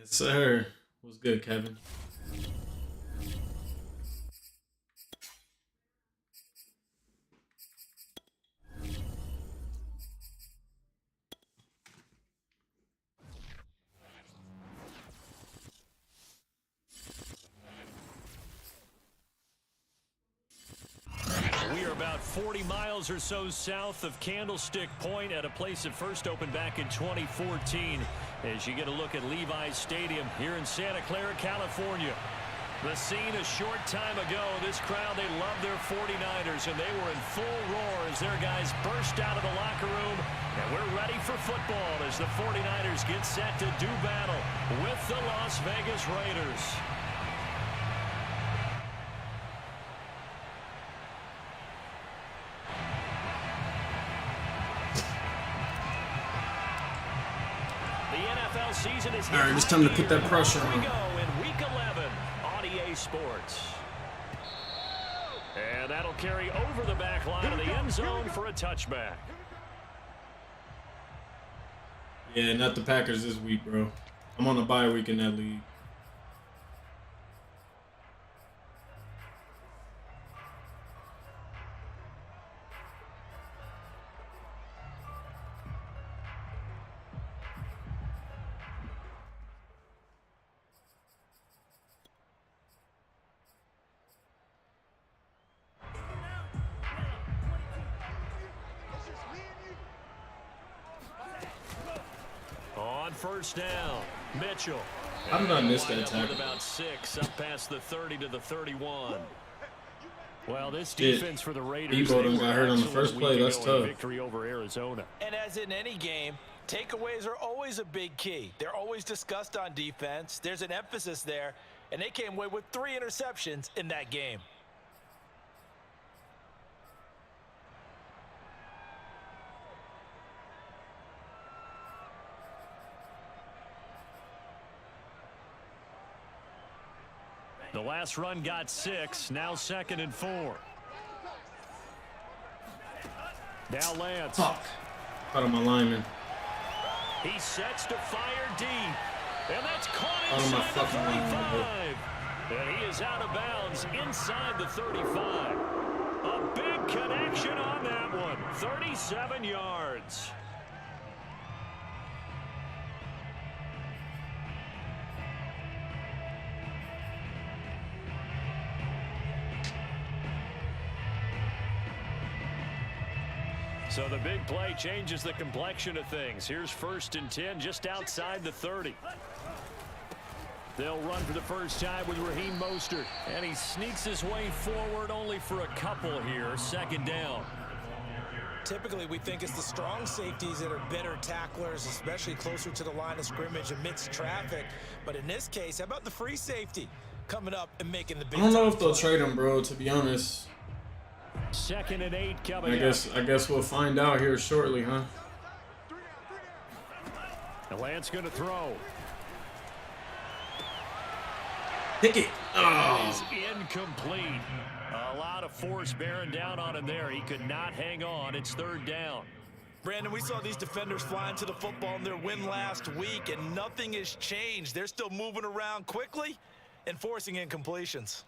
Yes, sir. What's good, Kevin? We are about 40 miles or so south of Candlestick Point at a place that first opened back in 2014 as you get a look at Levi's Stadium here in Santa Clara, California. The scene a short time ago, this crowd, they love their 49ers, and they were in full roar as their guys burst out of the locker room. And we're ready for football as the 49ers get set to do battle with the Las Vegas Raiders. Season is all right, it's time to put that pressure on. Here we go in Week 11 on EA Sports. And that'll carry over the back line of the end zone for a touchback. Yeah, not the Packers this week, bro. I'm on a bye week in that league. First down, Mitchell. How did I miss that tackle? About 6 up past the 30 to the 31. Well, this defense for the Raiders, Debo got hurt on the first play. That's tough. Victory over Arizona. And as in any game, takeaways are always a big key. They're always discussed on defense. There's an emphasis there, and they came away with 3 interceptions in that game. The last run got 6, now 2nd and 4. Now Lance. Fuck. Out of my lineman. He sets to fire deep. And that's caught Out of my inside the fucking 35. And he is out of bounds inside the 35. A big connection on that one. 37 yards. So the big play changes the complexion of things. Here's 1st and 10 just outside the 30. They'll run for the first time with Raheem Mostert. And he sneaks his way forward only for a couple here. 2nd down. Typically, we think it's the strong safeties that are better tacklers, especially closer to the line of scrimmage amidst traffic. But in this case, how about the free safety coming up and making the big I don't know if they'll trade him, bro, to be honest. 2nd and 8 coming I guess we'll find out here shortly, huh? And Lance going to throw. Pick it. Oh. Is incomplete. A lot of force bearing down on him there. He could not hang on. It's 3rd down. Brandon, we saw these defenders flying to the football in their win last week, and nothing has changed. They're still moving around quickly and forcing incompletions.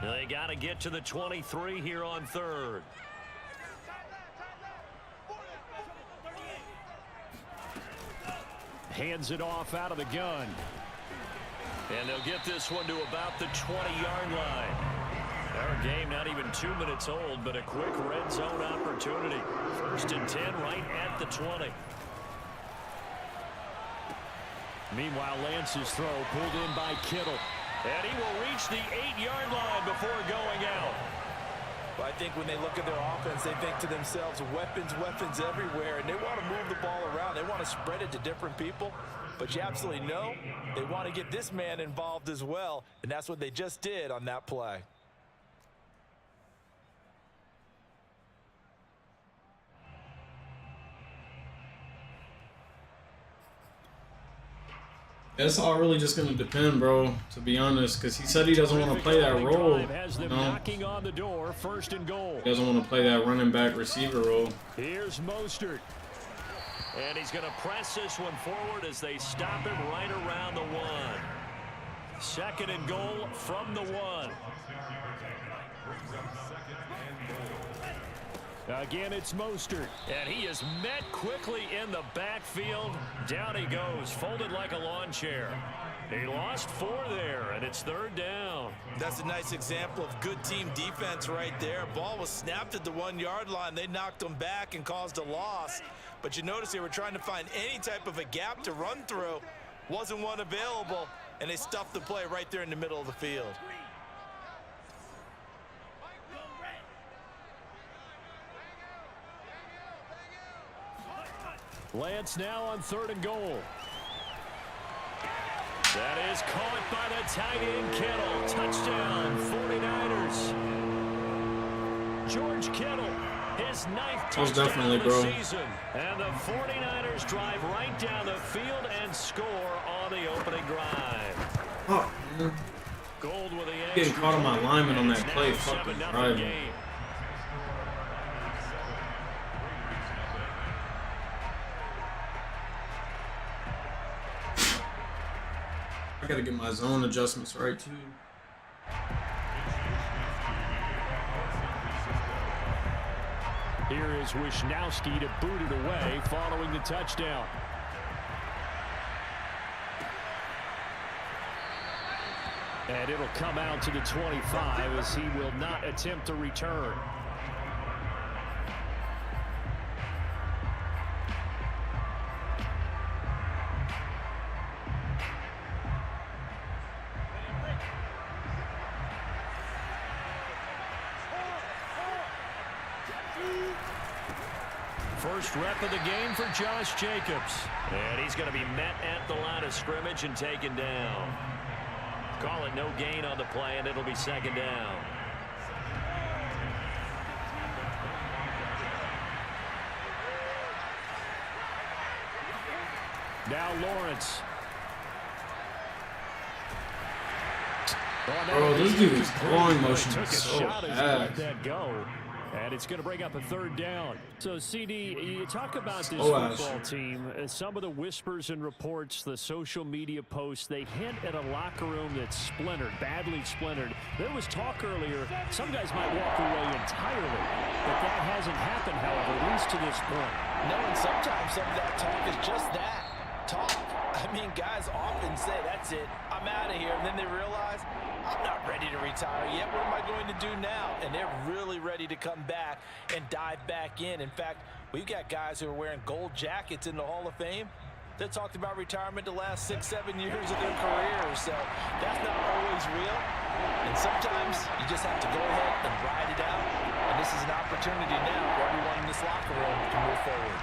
They got to get to the 23 here on 3rd. Hands it off out of the gun. And they'll get this one to about the 20-yard line. Our game not even 2 minutes old, but a quick red zone opportunity. 1st and 10 right at the 20. Meanwhile, Lance's throw pulled in by Kittle. And he will reach the 8-yard line before going out. Well, I think when they look at their offense, they think to themselves, weapons, weapons everywhere, and they want to move the ball around. They want to spread it to different people. But you absolutely know they want to get this man involved as well, and that's what they just did on that play. It's all really just going to depend, bro, to be honest, because he said he doesn't want to play that role. You know? Knocking on the door, 1st and goal. He doesn't want to play that running back receiver role. Here's Mostert. And he's going to press this one forward as they stop it right around the 1. 2nd and goal from the 1. Again, it's Mostert. And he is met quickly in the backfield. Down he goes, folded like a lawn chair. He lost 4 there, and it's 3rd down. That's a nice example of good team defense right there. Ball was snapped at the 1-yard line. They knocked him back and caused a loss. But you notice they were trying to find any type of a gap to run through. Wasn't one available, and they stuffed the play right there in the middle of the field. Lance now on 3rd and goal. That is caught by the tight end Kittle. Touchdown, 49ers. George Kittle, his 9th touchdown of the season. And the 49ers drive right down the field and score on the opening drive. Oh, man. Gold with the edge. Getting caught on my lineman on that play. Fucking driving. I gotta get my zone adjustments right too. Here is Wisnowski to boot it away following the touchdown. And it'll come out to the 25 as he will not attempt to return. First rep of the game for Josh Jacobs. And he's going to be met at the line of scrimmage and taken down. Call it no gain on the play, and it'll be 2nd down. Now Lawrence. Bro, this dude is throwing motion so bad. And it's going to bring up a 3rd down. So, CD, you talk about this football team. Some of the whispers and reports, the social media posts, they hint at a locker room that's splintered, badly splintered. There was talk earlier, some guys might walk away entirely. But that hasn't happened, however, at least to this point. No, and sometimes some of that talk is just that, talk. I mean, guys often say, that's it, I'm out of here. And then they realize, I'm not ready to retire yet. What am I going to do now? And they're really ready to come back and dive back in. In fact, we've got guys who are wearing gold jackets in the Hall of Fame that talked about retirement the last 6-7 years of their careers. So that's not always real. And sometimes you just have to go ahead and ride it out. And this is an opportunity now for everyone in this locker room to move forward.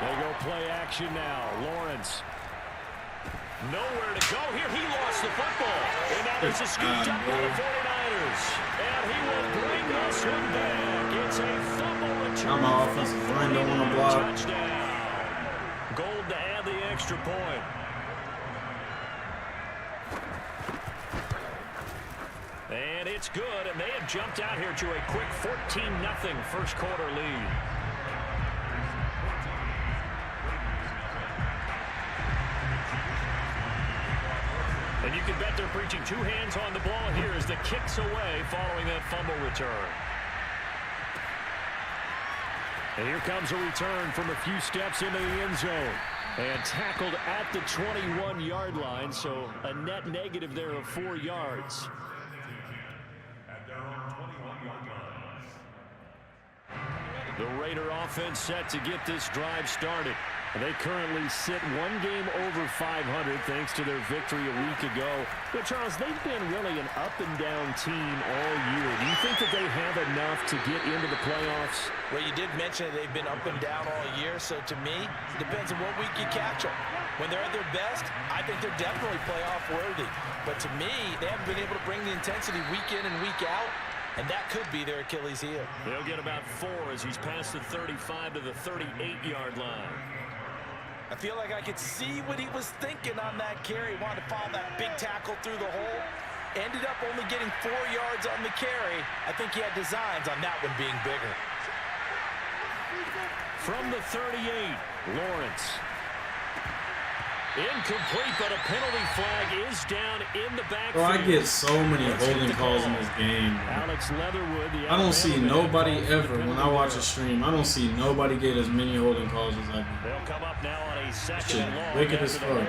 They go play action now. Lawrence. Nowhere to go here. He lost the football. And now there's a scoop up by the 49ers. And he will bring this one back. It's a fumble return. My offensive line don't want to block. Touchdown. Gold to add the extra point. And it's good. And they have jumped out here to a quick 14-0 first quarter lead. And you can bet they're preaching 2 hands on the ball here as the kick's away following that fumble return. And here comes a return from a few steps into the end zone. And tackled at the 21-yard line, so a net negative there of 4 yards. The Raider offense set to get this drive started. They currently sit 1 game over 500 thanks to their victory a week ago. But, Charles, they've been really an up-and-down team all year. Do you think that they have enough to get into the playoffs? Well, you did mention that they've been up and down all year, so to me, it depends on what week you catch them. When they're at their best, I think they're definitely playoff worthy. But to me, they haven't been able to bring the intensity week in and week out, and that could be their Achilles heel. They'll get about 4 as he's past the 35 to the 38-yard line. I feel like I could see what he was thinking on that carry. He wanted to follow that big tackle through the hole. Ended up only getting 4 yards on the carry. I think he had designs on that one being bigger. From the 38, Lawrence. Incomplete, but a penalty flag is down in the backfield. Bro, I get so many holding calls in this game, bro. Alex Leatherwood, the I don't see nobody ever, when I watch a stream, I don't see nobody get as many holding calls as I do. They'll come up now on a second Shit, and long. wicked as fuck.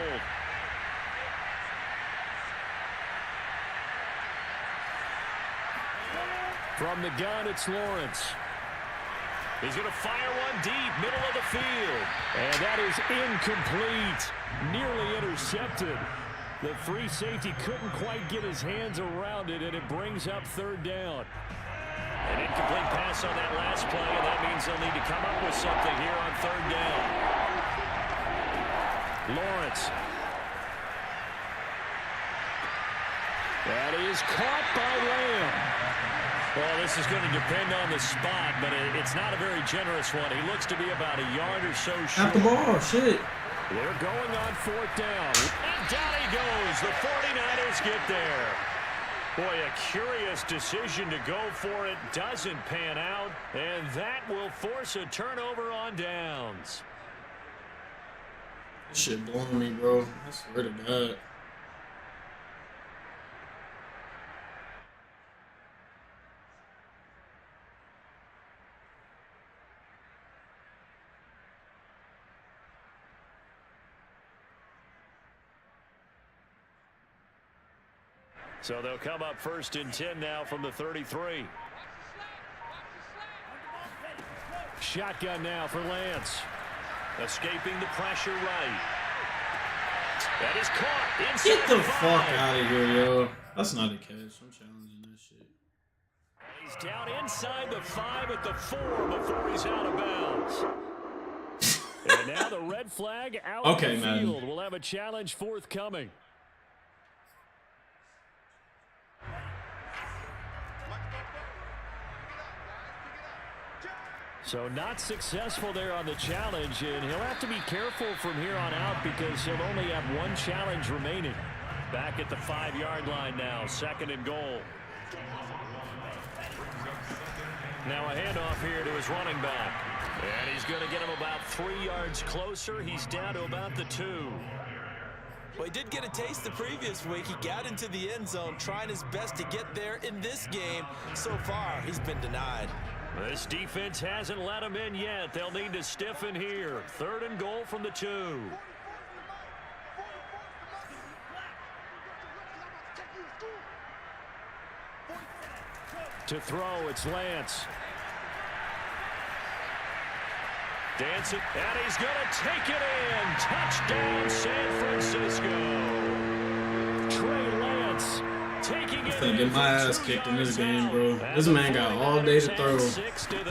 From the gun, it's Lawrence. He's going to fire one deep, middle of the field. And that is incomplete. Nearly intercepted. The free safety couldn't quite get his hands around it, and it brings up third down. An incomplete pass on that last play, and that means they'll need to come up with something here on third down. Lawrence. That is caught by Lamb. Well, this is going to depend on the spot, but it's not a very generous one. He looks to be about a yard or so short. At the ball, shit. They're going on fourth down. And down he goes. The 49ers get there. Boy, a curious decision to go for it. Doesn't pan out. And that will force a turnover on downs. This shit blowing me, bro. I swear to God. So they'll come up first and 10 now from the 33. Shotgun now for Lance. Escaping the pressure right. That is caught inside. Get the fuck out of here, yo. That's not a catch. I'm challenging that shit. He's down inside the 5 at the 4 before he's out of bounds. And now the red flag out of the field. Madden. We'll have a challenge forthcoming. So not successful there on the challenge, and he'll have to be careful from here on out because he'll only have one challenge remaining. Back at the 5-yard line now, second and goal. Now a handoff here to his running back. And he's going to get him about 3 yards closer. He's down to about the 2. Well, he did get a taste the previous week. He got into the end zone, trying his best to get there in this game. So far, he's been denied. This defense hasn't let him in yet. They'll need to stiffen here. Third and goal from the 2. To throw, it's Lance. Dancing, and he's going to take it in. Touchdown, San Francisco. Trey Lance taking it in. I'm finna get my ass kicked in this game, bro. This man got all day to throw.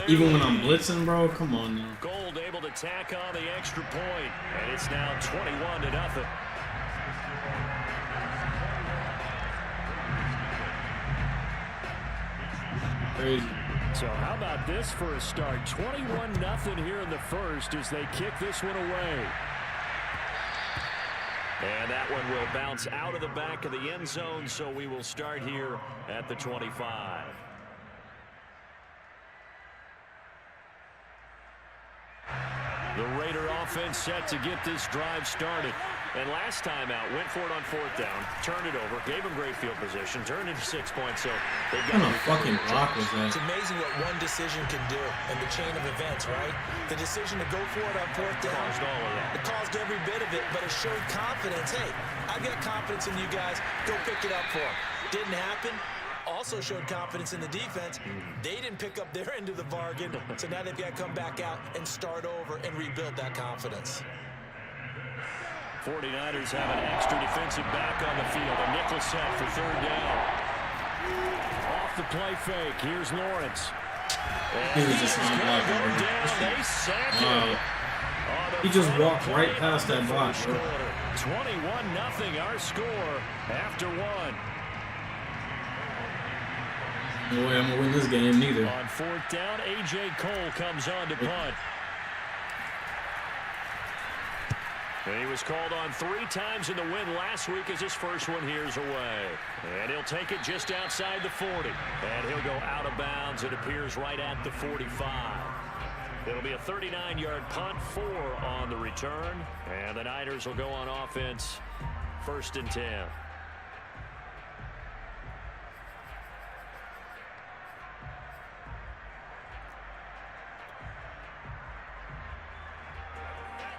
Even when I'm blitzing, bro. Come on now. Gold able to tack on the extra point, and it's now 21-0. Crazy. So how about this for a start? 21-0 here in the first as they kick this one away. And that one will bounce out of the back of the end zone, so we will start here at the 25. The Raider offense set to get this drive started. And last time out, went for it on fourth down, turned it over, gave him great field position, turned into 6 points. So they've got What kind of fucking block was that? It's amazing what one decision can do in the chain of events, right? The decision to go for it on fourth down. Caused all of that. It caused every bit of it, but it showed confidence. Hey, I've got confidence in you guys. Go pick it up for them. Didn't happen. Also showed confidence in the defense. They didn't pick up their end of the bargain, so now they've got to come back out and start over and rebuild that confidence. 49ers have an extra defensive back on the field. A nickel set for third down. Off the play fake. Here's Lawrence. He was just not blocking, bro. They sack Wow. He just walked right past that block, bro. 21-0 our score after one. No way I'm gonna win this game neither. On fourth down, A.J. Cole comes on to punt. And he was called on 3 times in the win last week as his first one here's away. And he'll take it just outside the 40. And he'll go out of bounds. It appears right at the 45. It'll be a 39-yard punt, 4 on the return, and the Niners will go on offense, 1st and 10.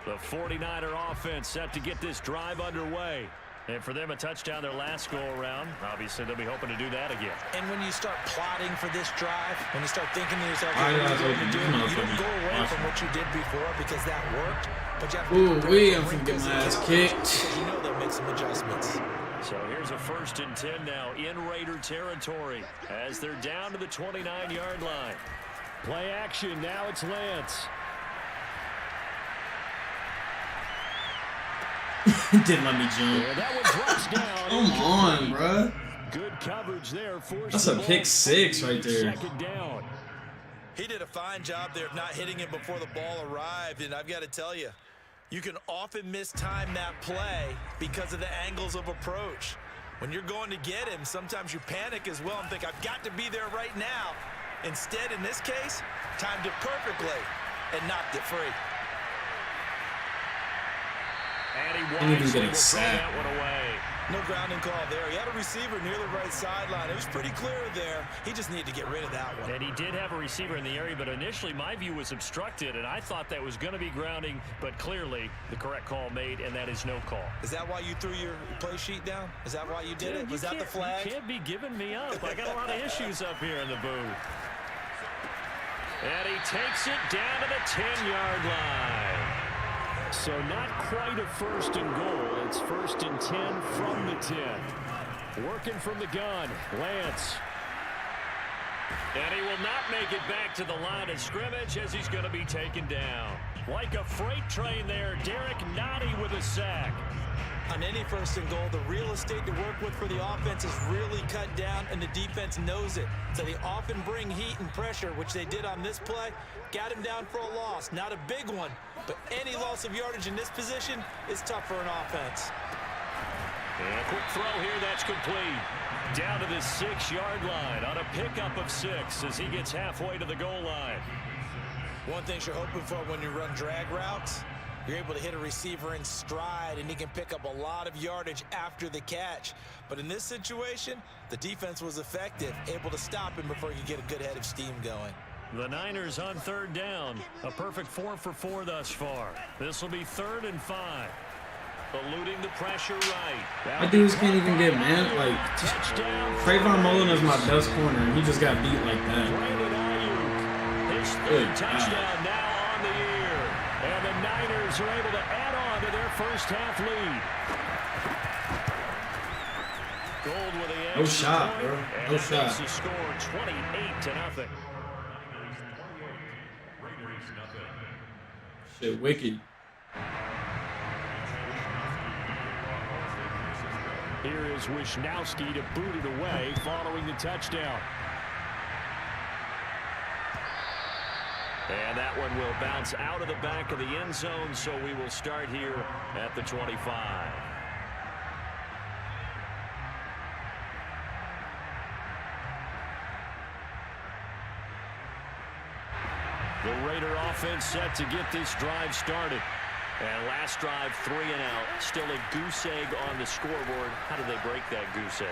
The 49er offense set to get this drive underway. And for them, a touchdown their last go-around. Obviously, they'll be hoping to do that again. And when you start plotting for this drive, when you start thinking to yourself, you don't go away from what you did before because that worked. But you have to I'm finna get my ass kicked. Because you know they'll make some adjustments. So here's a 1st and 10 now in Raider territory as they're down to the 29-yard line. Play action. Now it's Lance. Didn't let me jump. Yeah, that one drops down. Come on, bro. Good coverage there. That's a pick 6 right there. Second down. He did a fine job there of not hitting it before the ball arrived, and I've got to tell you, you can often mistime that play because of the angles of approach. When you're going to get him, sometimes you panic as well and think, I've got to be there right now. Instead, in this case, timed it perfectly and knocked it free. And he Didn't even wisely get will throw sacked. that one away. No grounding call there. He had a receiver near the right sideline. It was pretty clear there. He just needed to get rid of that one. And he did have a receiver in the area, but initially my view was obstructed, and I thought that was going to be grounding, but clearly the correct call made, and that is no call. Is that why you threw your play sheet down? Is that why you did it? Was that the flag? You can't be giving me up. I got a lot of issues up here in the booth. And he takes it down to the 10-yard line. So not quite a 1st and goal. It's 1st and 10 from the 10. Working from the gun, Lance. And he will not make it back to the line of scrimmage as he's going to be taken down. Like a freight train there, Derek Nottie with a sack. On any 1st and goal, the real estate to work with for the offense is really cut down, and the defense knows it. So they often bring heat and pressure, which they did on this play. Got him down for a loss. Not a big one, but any loss of yardage in this position is tough for an offense. And a quick throw here, that's complete. Down to the 6-yard line on a pickup of 6 as he gets halfway to the goal line. One thing you're hoping for when you run drag routes, you're able to hit a receiver in stride, and he can pick up a lot of yardage after the catch. But in this situation, the defense was effective, able to stop him before he could get a good head of steam going. The Niners on 3rd down. A perfect 4 for 4 thus far. This will be 3rd and 5. Eluding the pressure right. My dudes can't even get man. Like, Trayvon Mullen is my best corner, and he just got beat like that. His 3rd touchdown now on the year. And the Niners are able to add on to their first half lead. Gold with the No shot, bro. No shot. The score 28-0. Shit, wicked. Here is Wisnowski to boot it away following the touchdown. And that one will bounce out of the back of the end zone, so we will start here at the 25. The Raider offense set to get this drive started. And last drive, 3 and out. Still a goose egg on the scoreboard. How do they break that goose egg?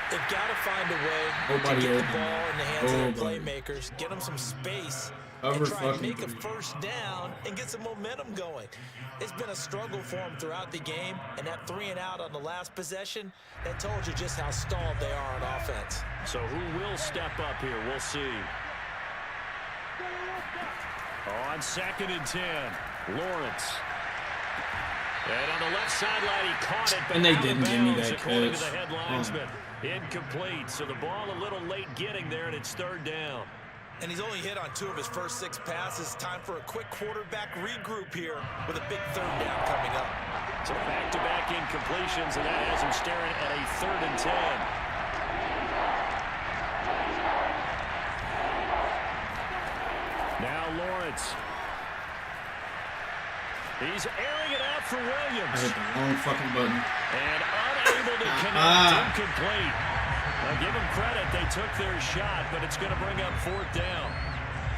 They've got to find a way to get the ball in the hands of their playmakers, get them some space, and try to make a 1st down and get some momentum going. It's been a struggle for them throughout the game, and that 3 and out on the last possession, that told you just how stalled they are on offense. So who will step up here? We'll see. On 2nd and 10, Lawrence. And on the left sideline, he caught it. And they didn't give me that according catch. to the headlinesman. Incomplete. So the ball a little late getting there, and it's 3rd down. And he's only hit on 2 of his first 6 passes. Time for a quick quarterback regroup here with a big 3rd down coming up. So back-to-back incompletions, and that has him staring at a 3rd and 10. Now Lawrence. He's airing it out for Williams. I hit the wrong fucking button. And unable to connect. Incomplete. Now give them credit. They took their shot, but it's going to bring up 4th down.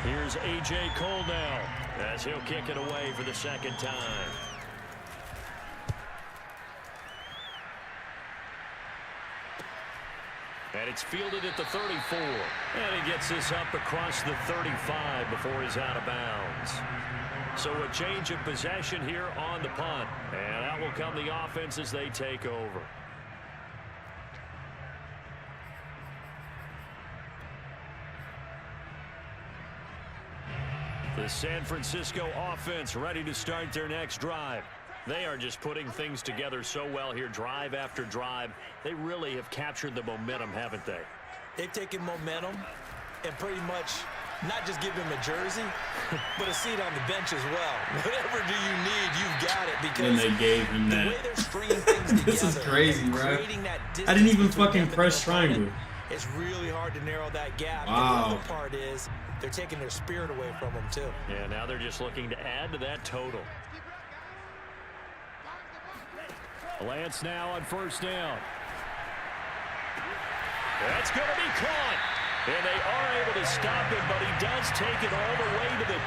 Here's A.J. Cole now as he'll kick it away for the second time. And it's fielded at the 34. And he gets this up across the 35 before he's out of bounds. So a change of possession here on the punt. And out will come the offense as they take over. The San Francisco offense ready to start their next drive. They are just putting things together so well here, drive after drive. They really have captured the momentum, haven't they? They've taken momentum and pretty much not just give him a jersey, but a seat on the bench as well. Whatever do you need, you've got it. Because and they gave him that. The way they're stringing things together, this is crazy, bro. I didn't even fucking press triangle. It's really hard to narrow that gap. Wow. And the other part is they're taking their spirit away from them, too. Yeah, now they're just looking to add to that total. Lance now on first down. That's going to be caught. And they are able to stop him, but he does take it all the way to the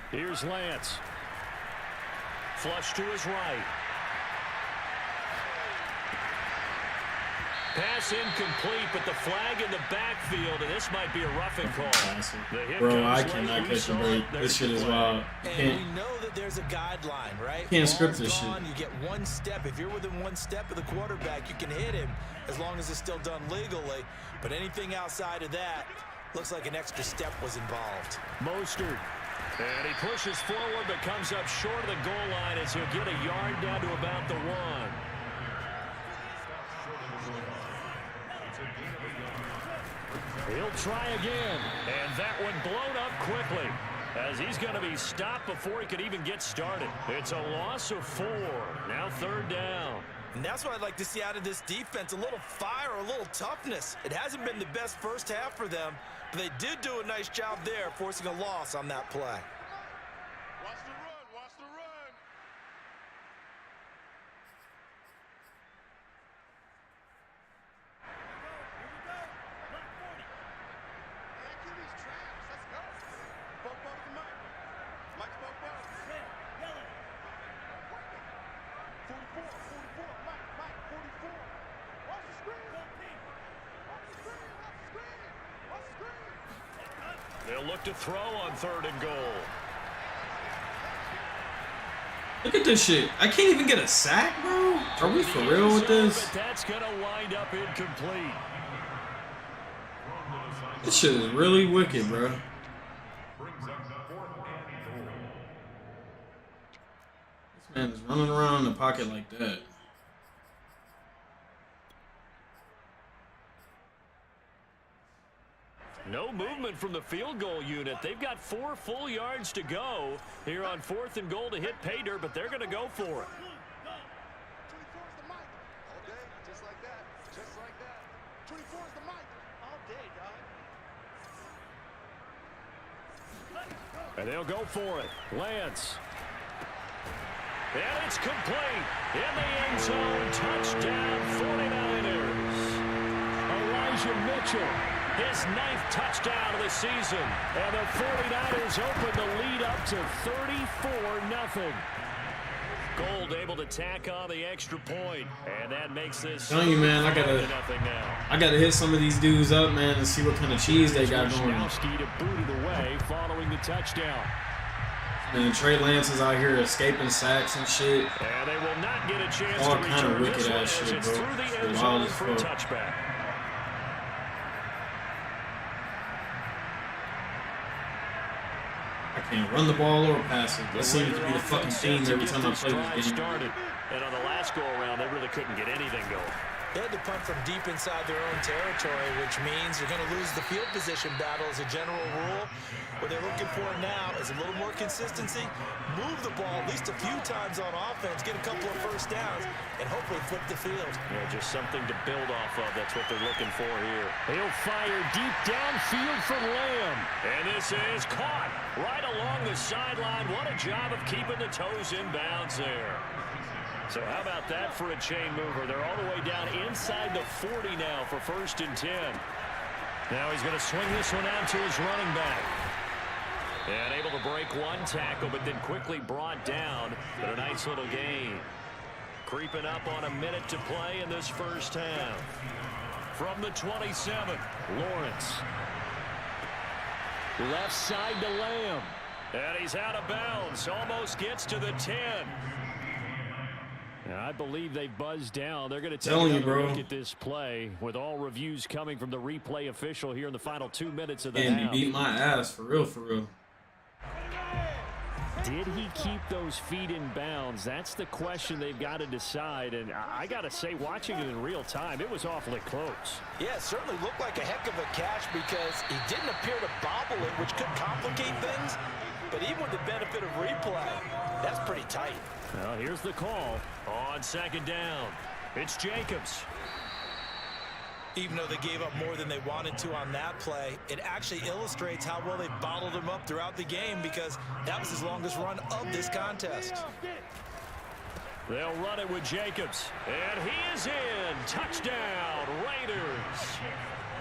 2. Here's Lance. Flush to his right. Pass incomplete, but the flag in the backfield, and this might be a roughing call. Bro, I cannot catch a break. This shit is wild. And we know that there's a guideline, right? Can't script this shit. You get one step. If you're within one step of the quarterback, you can hit him as long as it's still done legally. But anything outside of that looks like an extra step was involved. Mostert. And he pushes forward, but comes up short of the goal line as he'll get a yard down to about the 1. He'll try again, and that one blown up quickly as he's going to be stopped before he could even get started. It's a loss of 4. Now 3rd down. And that's what I'd like to see out of this defense, a little fire, a little toughness. It hasn't been the best first half for them, but they did do a nice job there, forcing a loss on that play. Watch the run, watch the run. Man, QB's trash. Let's go. Both to Mike. Mike's both. 44, Mike, 44. Watch the screen. Watch the screen. They'll look to throw on 3rd and goal. Look at this shit. I can't even get a sack, bro. Are we for real with this? But that's going to wind up incomplete. This shit is really wicked, bro. This man is running around in the pocket like that. No movement from the field goal unit. They've got 4 full yards to go here on 4th and goal to hit pay dirt, but they're going to go for it. 24's the Mike. All day, just like that. Just like that. 24's the Mike. All day, dog. And they'll go for it. Lance. And it's complete. In the end zone. Touchdown, 49ers. Elijah Mitchell. His 9th touchdown of the season. And the 49ers open the lead up to 34-0. Gold able to tack on the extra point. And that makes this Telling you, man, I gotta hit some of these dudes up, man, and see what kind of cheese they got going. To boot it away following the touchdown. And Trey Lance is out here escaping sacks and shit. And they will not get a chance All to kind of return wicked this one ass as shit, it's bro. through the It's end wild zone as for a fuck. touchback. I can't run the ball or pass it. That seems to be the fucking theme every time I play this game. Started. And on the last go-around, they really couldn't get anything going. They had to punt from deep inside their own territory, which means you're going to lose the field position battle as a general rule. What they're looking for now is a little more consistency, move the ball at least a few times on offense, get a couple of first downs, and hopefully flip the field. Yeah, just something to build off of. That's what they're looking for here. He'll fire deep downfield from Lamb. And this is caught right along the sideline. What a job of keeping the toes in bounds there. So how about that for a chain mover? They're all the way down inside the 40 now for 1st and 10. Now he's going to swing this one out to his running back. And able to break one tackle, but then quickly brought down. But a nice little gain. Creeping up on a minute to play in this first half. From the 27, Lawrence. Left side to Lamb. And he's out of bounds. Almost gets to the 10. And I believe they buzzed down. They're going to take another look at this play with all reviews coming from the replay official here in the final 2 minutes of the half. He beat my ass for real, for real. Did he keep those feet in bounds? That's the question they've got to decide. And I got to say, watching it in real time, it was awfully close. Yeah, it certainly looked like a heck of a catch because he didn't appear to bobble it, which could complicate things. But even with the benefit of replay, that's pretty tight. Well, here's the call on 2nd down. It's Jacobs. Even though they gave up more than they wanted to on that play, it actually illustrates how well they bottled him up throughout the game because that was his longest run of this contest. They'll run it with Jacobs. And he is in. Touchdown, Raiders.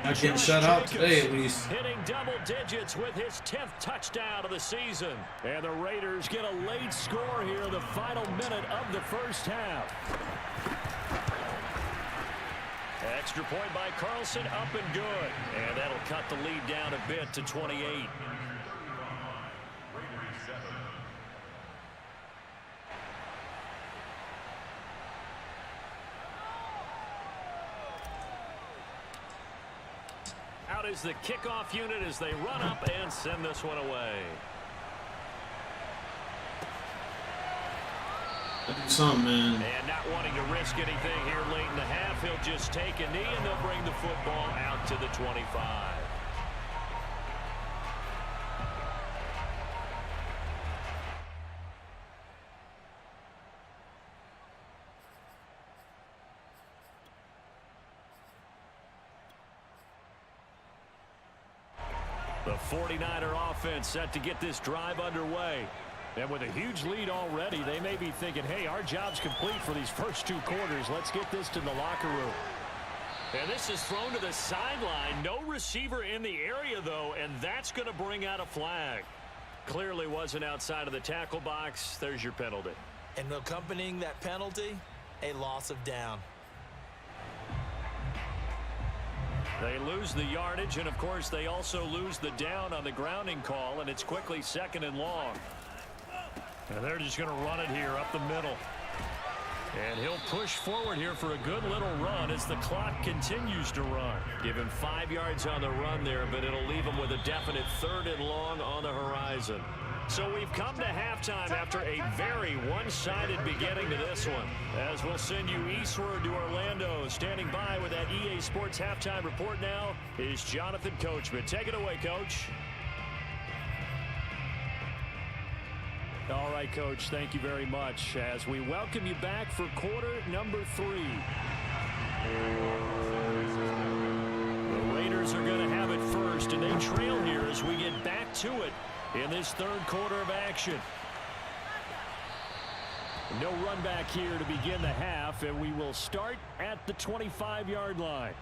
Not getting shut out today, at least. Hitting double digits with his 10th touchdown of the season. And the Raiders get a late score here in the final minute of the first half. Extra point by Carlson, up and good. And that'll cut the lead down a bit to 28. Out is the kickoff unit as they run up and send this one away. Do something, man. And not wanting to risk anything here late in the half, he'll just take a knee and they'll bring the football out to the 25. The 49er offense set to get this drive underway. And with a huge lead already, they may be thinking, hey, our job's complete for these first 2 quarters. Let's get this to the locker room. And this is thrown to the sideline. No receiver in the area, though, and that's going to bring out a flag. Clearly wasn't outside of the tackle box. There's your penalty. And accompanying that penalty, a loss of down. They lose the yardage, and, of course, they also lose the down on the grounding call, and it's quickly 2nd and long. And they're just going to run it here up the middle. And he'll push forward here for a good little run as the clock continues to run. Give him 5 yards on the run there, but it'll leave him with a definite 3rd and long on the horizon. So we've come to halftime after a very one-sided beginning to this one. As we'll send you eastward to Orlando. Standing by with that EA Sports halftime report now is Jonathan Coachman. Take it away, Coach. All right, Coach, thank you very much as we welcome you back for quarter number 3. The Raiders are going to have it first, and they trail here as we get back to it in this 3rd quarter of action. No run back here to begin the half, and we will start at the 25-yard line.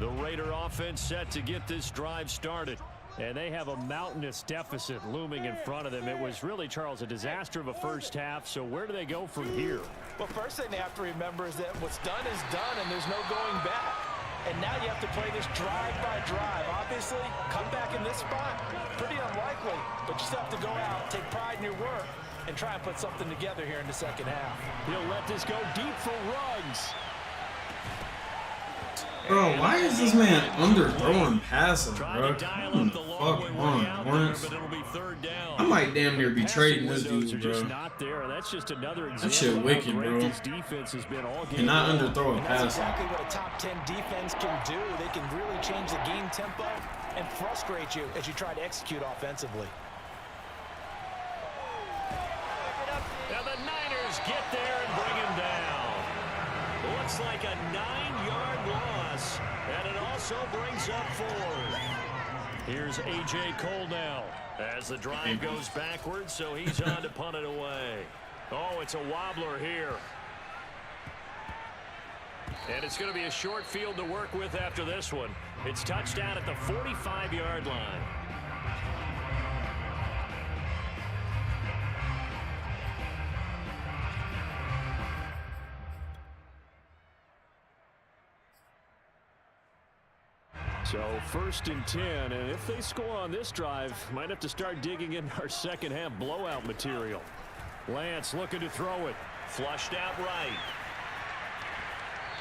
The Raider offense set to get this drive started. And they have a mountainous deficit looming in front of them. It was really, Charles, a disaster of a first half. So where do they go from here? Well, first thing they have to remember is that what's done is done, and there's no going back. And now you have to play this drive by drive. Obviously, come back in this spot, pretty unlikely. But you still have to go out, take pride in your work, and try and put something together here in the second half. He'll let this go deep for Ruggs. Bro, why is this man underthrowing passes, bro? all the way out there, Lawrence. but it'll be third down. I might damn near be trading this Windows dude, are just bro. not there. That's just another example That shit of wicked, how great bro. this defense has been all game. Cannot long. underthrow a And that's pass. exactly what a top 10 defense can do. They can really change the game tempo and frustrate you as you try to execute offensively. And the Niners get there and bring him down. Looks like a 9-yard loss, and it also brings up 4. Here's A.J. Cole now as the drive goes backwards, so he's on to punt it away. Oh, it's a wobbler here. And it's going to be a short field to work with after this one. It's touchdown at the 45-yard line. So 1st and 10, and if they score on this drive, might have to start digging in our second half blowout material. Lance looking to throw it. Flushed out right.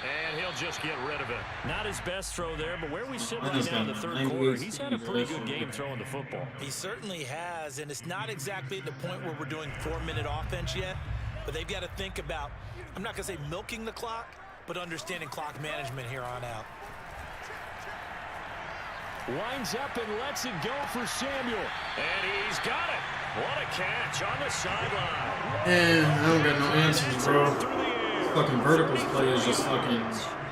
And he'll just get rid of it. Not his best throw there, but where we sit right now in the third quarter, he's had a pretty good game throwing the football. He certainly has, and it's not exactly at the point where we're doing 4-minute offense yet, but they've got to think about, I'm not going to say milking the clock, but understanding clock management here on out. Winds up and lets it go for Samuel. And he's got it. What a catch on the sideline. And I don't got no answers, bro. Fucking verticals play is just fucking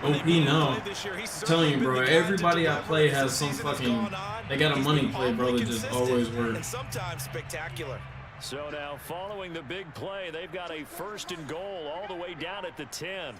OP now. I'm telling you, bro, everybody I play has some fucking, they got a money play, bro, that just always works. And sometimes spectacular. So now following the big play, they've got a 1st and goal all the way down at the 10.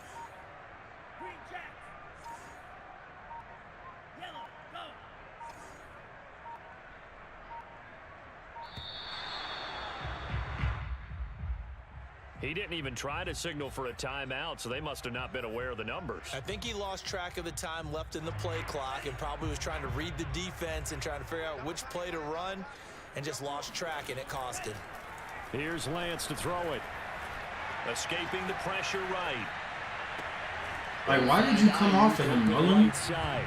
He didn't even try to signal for a timeout, so they must have not been aware of the numbers. I think he lost track of the time left in the play clock and probably was trying to read the defense and trying to figure out which play to run and just lost track, and it cost him. Here's Lance to throw it. Escaping the pressure right. Like, why did you come off of him, Mullen? Right side.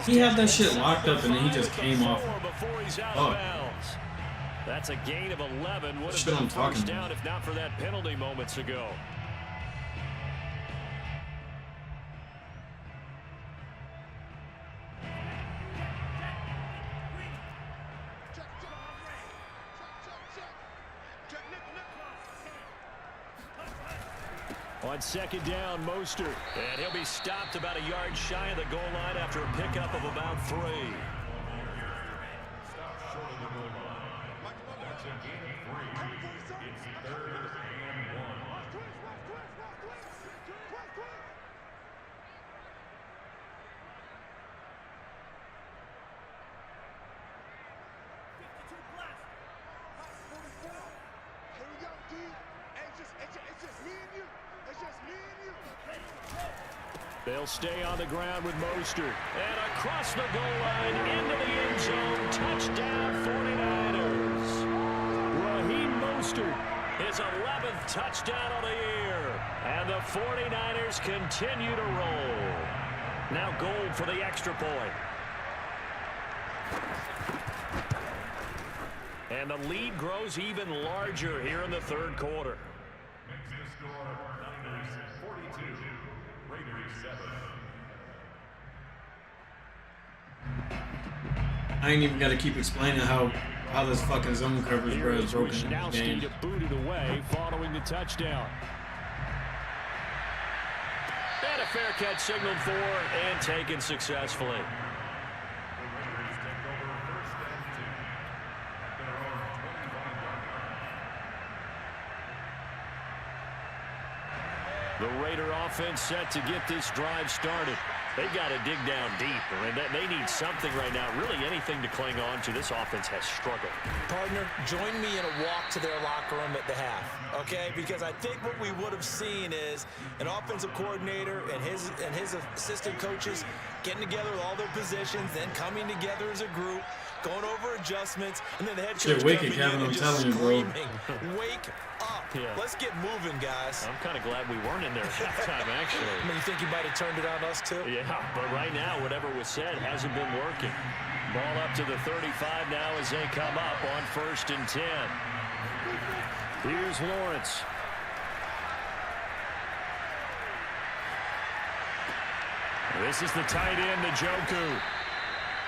He had that shit locked up and then he just came off. Before he's out Oh. of bounds. That's a gain of 11. Would have Shit been I'm a talking first down about. if not for that penalty moments ago. On 2nd down, Mostert. And he'll be stopped about a yard shy of the goal line after a pickup of about 3. They'll stay on the ground with Mostert. And across the goal line into the end zone. Touchdown 49ers. Raheem Mostert, his 11th touchdown of the year. And the 49ers continue to roll. Now goal for the extra point. And the lead grows even larger here in the third quarter. I ain't even got to keep explaining how this fucking zone coverage, bro, is broken in this game. To boot it away following the touchdown. And a fair catch signaled for and taken successfully. The Raider offense set to get this drive started. They've got to dig down deep, and they need something right now, really anything to cling on to. This offense has struggled. Partner, join me in a walk to their locker room at the half, okay? Because I think what we would have seen is an offensive coordinator and his assistant coaches getting together with all their positions, then coming together as a group, going over adjustments, and then the head coach wicked, coming in Kevin, and I'm just telling you, bro. screaming, wake up. Yeah. Let's get moving, guys. I'm kind of glad we weren't in there at halftime, actually. I mean, you think you might have turned it on us, too? Yeah, but right now, whatever was said hasn't been working. Ball up to the 35 now as they come up on 1st and 10. Here's Lawrence. This is the tight end, Njoku.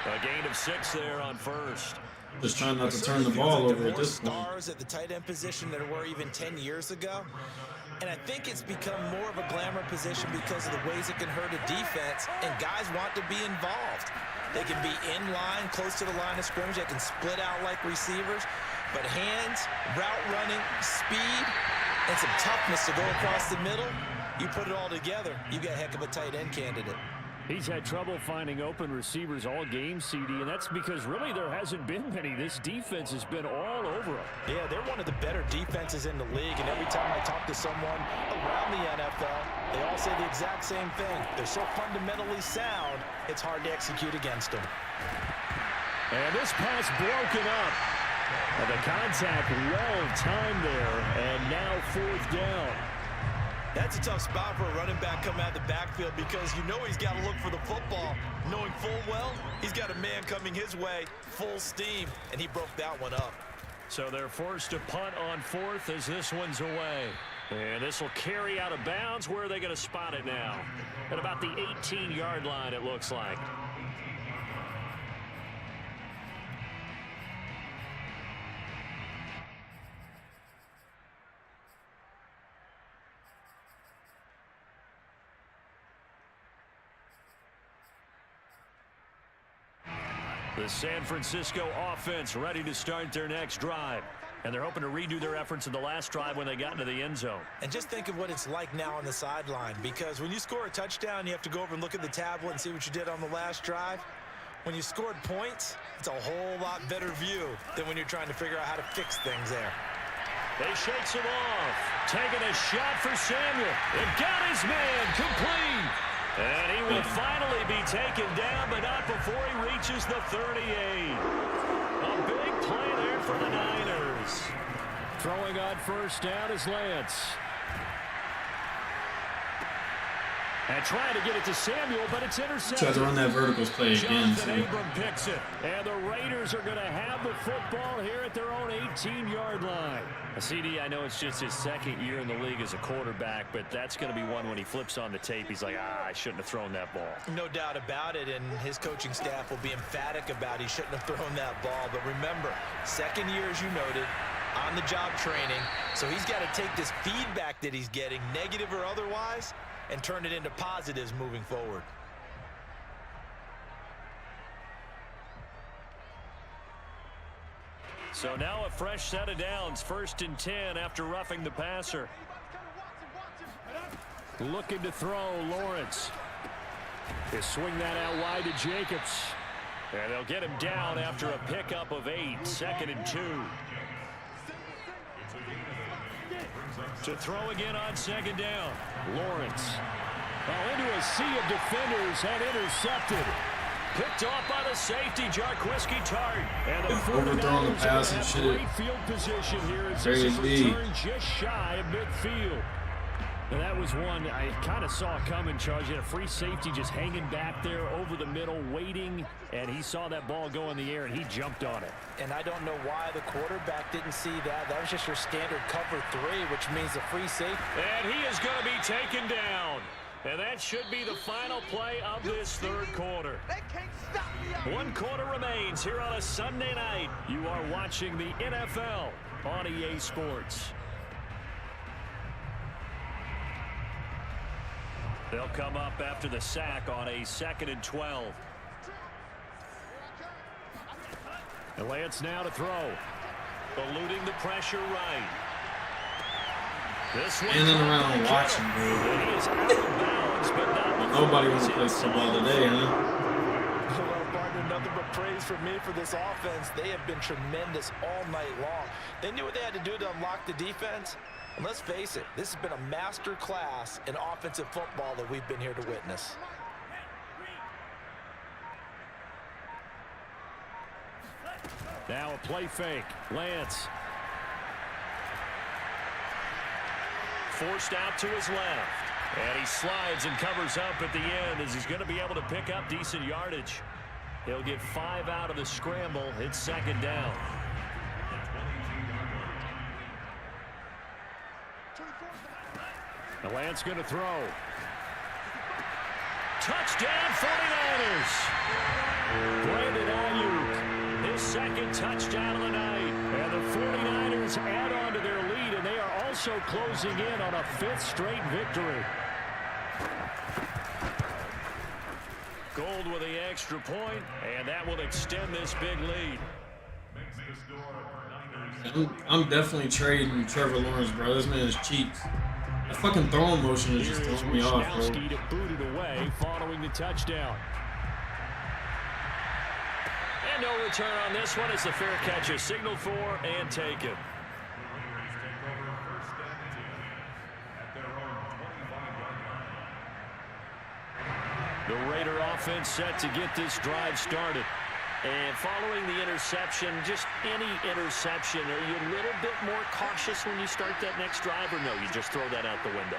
A gain of 6 there on 1st. Just trying not to turn the ball over at this point. Stars at the tight end position than there were even 10 years ago. And I think it's become more of a glamour position because of the ways it can hurt a defense, and guys want to be involved. They can be in line, close to the line of scrimmage. They can split out like receivers. But hands, route running, speed, and some toughness to go across the middle, you put it all together, you got a heck of a tight end candidate. He's had trouble finding open receivers all game, CD, and that's because really there hasn't been many. This defense has been all over him. Yeah, they're one of the better defenses in the league, and every time I talk to someone around the NFL, they all say the exact same thing. They're so fundamentally sound, it's hard to execute against them. And this pass broken up. And the contact well timed there, and now 4th down. That's a tough spot for a running back coming out of the backfield because you know he's got to look for the football, knowing full well he's got a man coming his way, full steam, and he broke that one up. So they're forced to punt on 4th as this one's away. And this will carry out of bounds. Where are they going to spot it now? At about the 18-yard line, it looks like. The San Francisco offense ready to start their next drive. And they're hoping to redo their efforts in the last drive when they got into the end zone. And just think of what it's like now on the sideline, because when you score a touchdown, you have to go over and look at the tablet and see what you did on the last drive. When you scored points, it's a whole lot better view than when you're trying to figure out how to fix things there. They shakes him off. Taking a shot for Samuel. It got his man complete. And he will finally be taken down, but not before he reaches the 38. A big play there for the Niners. Throwing on 1st down is Lance. And trying to get it to Samuel, but it's intercepted. Tried to run that verticals play again. Jonathan Abram picks it. And the Raiders are going to have the football here at their own 18-yard line. CD, I know it's just his 2nd year in the league as a quarterback, but that's going to be one when he flips on the tape. He's like, I shouldn't have thrown that ball. No doubt about it, and his coaching staff will be emphatic about he shouldn't have thrown that ball. But remember, 2nd year, as you noted, on-the-job training. So he's got to take this feedback that he's getting, negative or otherwise, and turn it into positives moving forward. So now a fresh set of downs, 1st and 10 after roughing the passer. Looking to throw, Lawrence. They swing that out wide to Jacobs. And they'll get him down after a pickup of 8, 2nd and 2. To throw again on 2nd down, Lawrence. Into a sea of defenders and intercepted. Picked off by the safety, Jarquiski Tart. And the overthrowing the pass and shit. Great field position here as this is returned just shy of midfield. And that was one I kind of saw coming, Charles. You had a free safety just hanging back there over the middle, waiting, and he saw that ball go in the air, and he jumped on it. And I don't know why the quarterback didn't see that. That was just your standard cover 3, which means the free safety. And he is going to be taken down. And that should be the final play of this 3rd quarter. 1 quarter remains here on a Sunday night. You are watching the NFL on EA Sports. They'll come up after the sack on a 2nd and 12. And Lance now to throw. Eluding the pressure right. This In and around watching, bro. Nobody wants to play football today, huh? Well, partner, nothing but praise for me for this offense. They have been tremendous all night long. They knew what they had to do to unlock the defense. And let's face it, this has been a master class in offensive football that we've been here to witness. Now a play fake. Lance. Forced out to his left. And he slides and covers up at the end as he's going to be able to pick up decent yardage. He'll get 5 out of the scramble. It's second down. The Lance going to throw. Touchdown 49ers. Brandon Ayuk, his second touchdown of the night. And the 49ers add on to their lead, and they are also closing in on a 5th straight victory. Gold with the extra point, and that will extend this big lead. I'm definitely trading Trevor Lawrence, bro. This man is cheeks. That fucking throwing motion is just throwing me off, bro. To boot it away following the touchdown. And no return on this one as the fair catch is signaled for and taken. The Raider offense set to get this drive started. And following the interception, just any interception, are you a little bit more cautious when you start that next drive, or no, you just throw that out the window?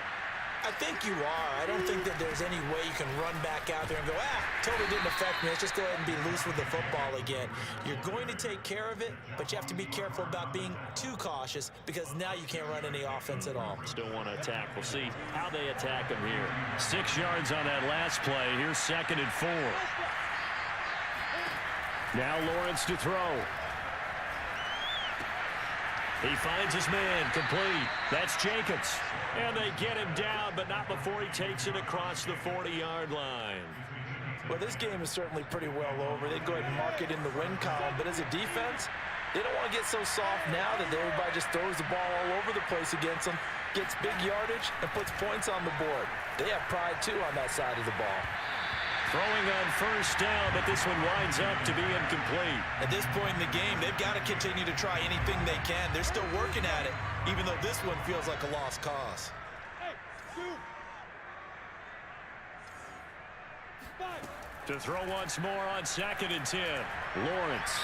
I think you are. I don't think that there's any way you can run back out there and go, totally didn't affect me. Let's just go ahead and be loose with the football again. You're going to take care of it, but you have to be careful about being too cautious because now you can't run any offense at all. Still want to attack. We'll see how they attack them here. 6 yards on that last play. Here's 2nd and 4. Now Lawrence to throw. He finds his man, complete. That's Jacobs. And they get him down, but not before he takes it across the 40-yard line. Well, this game is certainly pretty well over. They'd go ahead and mark it in the win column, but as a defense, they don't want to get so soft now that everybody just throws the ball all over the place against them, gets big yardage, and puts points on the board. They have pride, too, on that side of the ball. Throwing on 1st down, but this one winds up to be incomplete. At this point in the game, they've got to continue to try anything they can. They're still working at it, even though this one feels like a lost cause. To throw once more on 2nd and 10. Lawrence.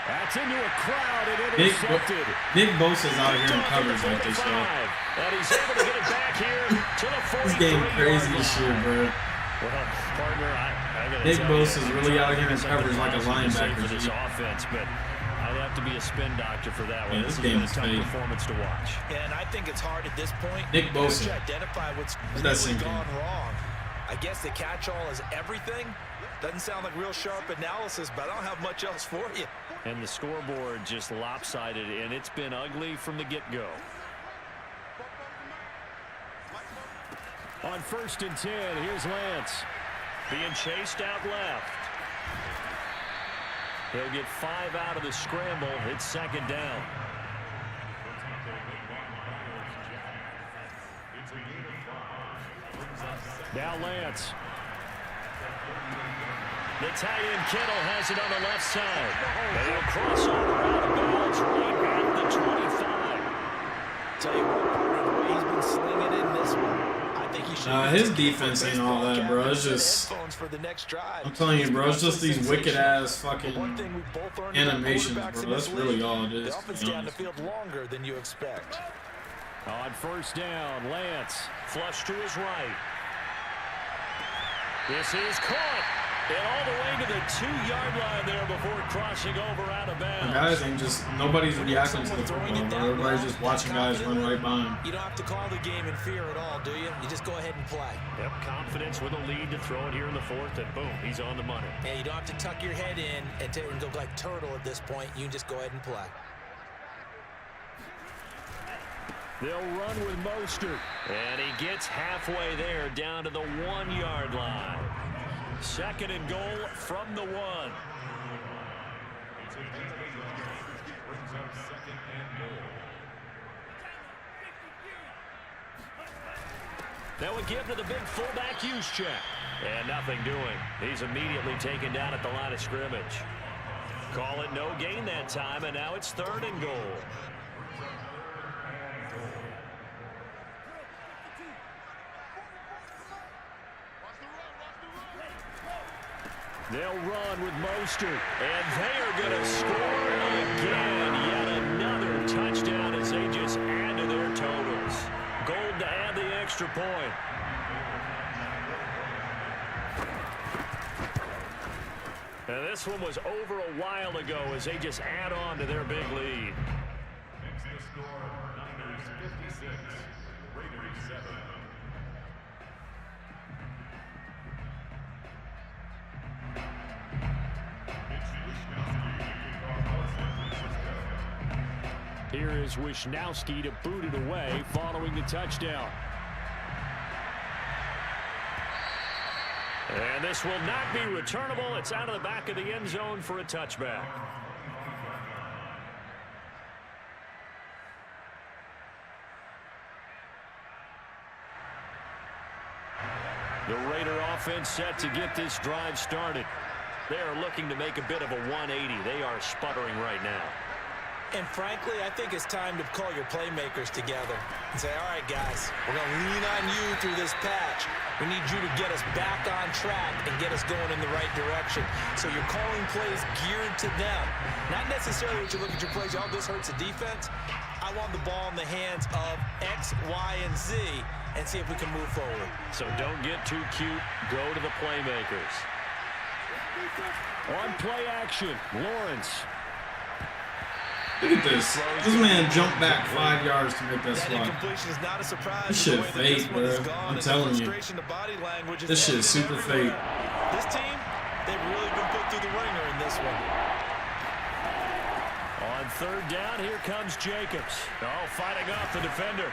That's into a crowd and intercepted. Nick Bosa's out here in coverage like this, yo. And he's able to get it back here to the 43. This game crazy as shit, bro. Well, partner, I gotta Nick tell you, Bosa's really out here in coverage like a linebacker. For this offense, but I'd have to be a spin doctor for that one. Yeah, this game is a tough fake. performance to watch. And I think it's hard at this point Nick Bosa. to identify what's really gone wrong. I guess the catch-all is everything. Doesn't sound like real sharp analysis, but I don't have much else for you. And the scoreboard just lopsided, and it's been ugly from the get-go. On 1st and 10, here's Lance. Being chased out left. He'll get 5 out of the scramble. It's 2nd down. Now Lance. The tight end Kittle has it on the left side. They'll cross over out of bounds right at the 25. Tell you what, the way he's been slinging in this one, I think he should. His defense ain't all that, bro. It's just, I'm telling you, bro, it's just these wicked ass fucking animations, bro. That's really all it is. The offense down the field longer than you expect. On 1st down, Lance flush to his right. This is caught. And all the way to the 2-yard line there before crossing over out of bounds. Guys ain't just, nobody's reacting to the football, bro. Everybody's just watching guys run right by him. You don't have to call the game in fear at all, do you? You just go ahead and play. Yep, confidence with a lead to throw it here in the 4th, and boom, he's on the money. And you don't have to tuck your head in and go like turtle at this point. You can just go ahead and play. They'll run with Mostert. And he gets halfway there down to the 1-yard line. 2nd and goal from the 1. That would give to the big fullback use check. And nothing doing. He's immediately taken down at the line of scrimmage. Call it no gain that time, and now it's 3rd and goal. They'll run with Mostert, and they are going to score again. Yet another touchdown as they just add to their totals. Gold to add the extra point. this one was over a while ago as they just add on to their big lead. Next to score, Niners 56, Raiders 7. Here is Wishnowski to boot it away following the touchdown. And this will not be returnable. It's out of the back of the end zone for a touchback. The Raider offense set to get this drive started. They are looking to make a bit of a 180. They are sputtering right now. And frankly, I think it's time to call your playmakers together and say, all right, guys, we're going to lean on you through this patch. We need you to get us back on track and get us going in the right direction. So you're calling plays geared to them. Not necessarily what you look at your plays, oh, this hurts the defense. I want the ball in the hands of X, Y, and Z and see if we can move forward. So don't get too cute. Go to the playmakers. On play action, Lawrence. Look at this. This man jumped back 5 yards to make that swat. Not a surprise. This shit fake, bro. I'm telling you. This shit super fake. This team, they've really been put through the ringer in this one. On third down, here comes Jacobs. Oh, fighting off the defender.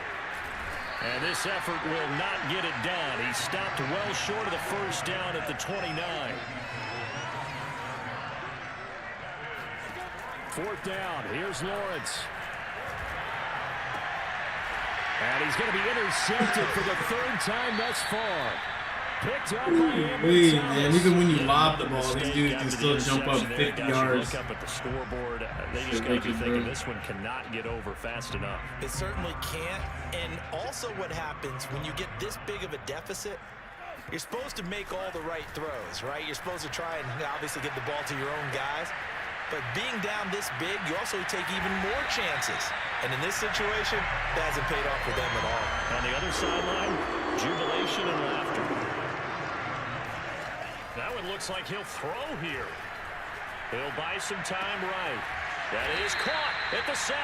And this effort will not get it done. He stopped well short of the first down at the 29. Fourth down, here's Lawrence. And he's going to be intercepted for the third time thus far. Picked up by Wait, man, even when you lob the ball, these dudes can still jump up 50 yards. Look up at the scoreboard. They just got to be thinking this one cannot get over fast enough. It certainly can't. And also what happens when you get this big of a deficit, you're supposed to make all the right throws, right? You're supposed to try and obviously get the ball to your own guys. But being down this big, you also take even more chances. And in this situation, that hasn't paid off for them at all. On the other sideline, jubilation and laughter. That one looks like he'll throw here. He'll buy some time right. That is caught at the 7.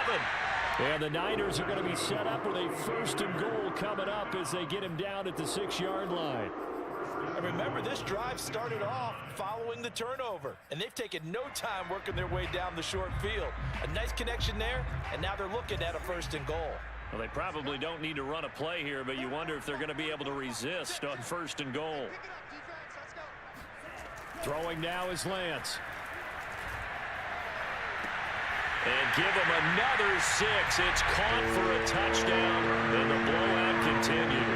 And the Niners are going to be set up with a first and goal coming up as they get him down at the 6-yard line. And remember, this drive started off following the turnover, and they've taken no time working their way down the short field. A nice connection there, and now they're looking at a first and goal. Well, they probably don't need to run a play here, but you wonder if they're going to be able to resist on first and goal. Throwing now is Lance. And give him another 6. It's caught for a touchdown, and the blowout continues.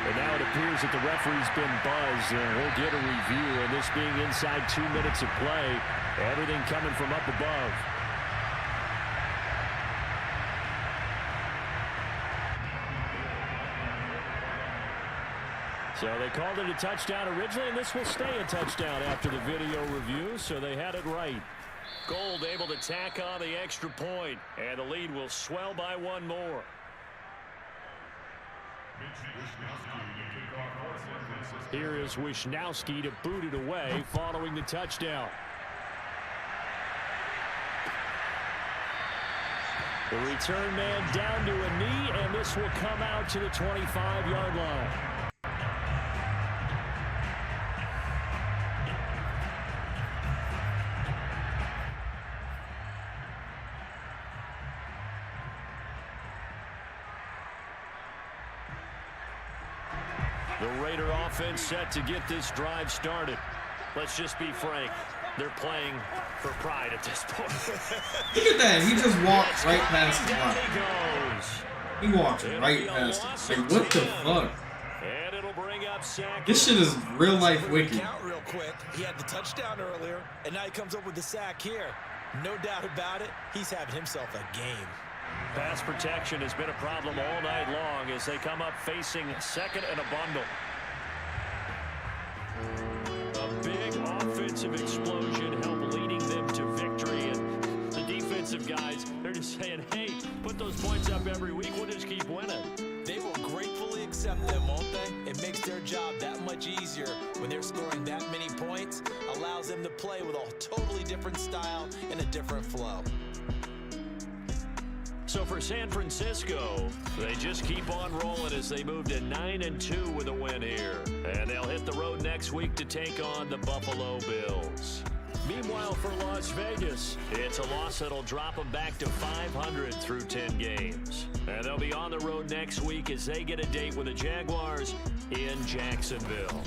And now it appears that the referee's been buzzed, and we'll get a review. And this being inside 2 minutes of play, everything coming from up above. So they called it a touchdown originally, and this will stay a touchdown after the video review, so they had it right. Gold able to tack on the extra point, and the lead will swell by one more. Here is Wishnowski to boot it away following the touchdown. The return man down to a knee, and this will come out to the 25-yard line. The Raider offense set to get this drive started. Let's just be frank. They're playing for pride at this point. Look at that. He just walked right past the line. He walked right past it. Like, what the fuck? And it'll bring up sack. This shit is real life wicked. Count real quick. He had the touchdown earlier, and now he comes up with the sack here. No doubt about it. He's having himself a game. Pass protection has been a problem all night long as they come up facing second and a bundle. A big offensive explosion helped leading them to victory, and the defense defensive guys, they're just saying, hey, put those points up every week. We'll just keep winning. They will gratefully accept them, won't they? It makes their job that much easier when they're scoring that many points. Allows them to play with a totally different style and a different flow. So for San Francisco, they just keep on rolling as they move to 9-2 with a win here. And they'll hit the road next week to take on the Buffalo Bills. Meanwhile, for Las Vegas, it's a loss that'll drop them back to 500 through 10 games. And they'll be on the road next week as they get a date with the Jaguars in Jacksonville.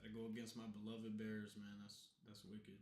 Gotta go against my beloved Bears, man. That's wicked.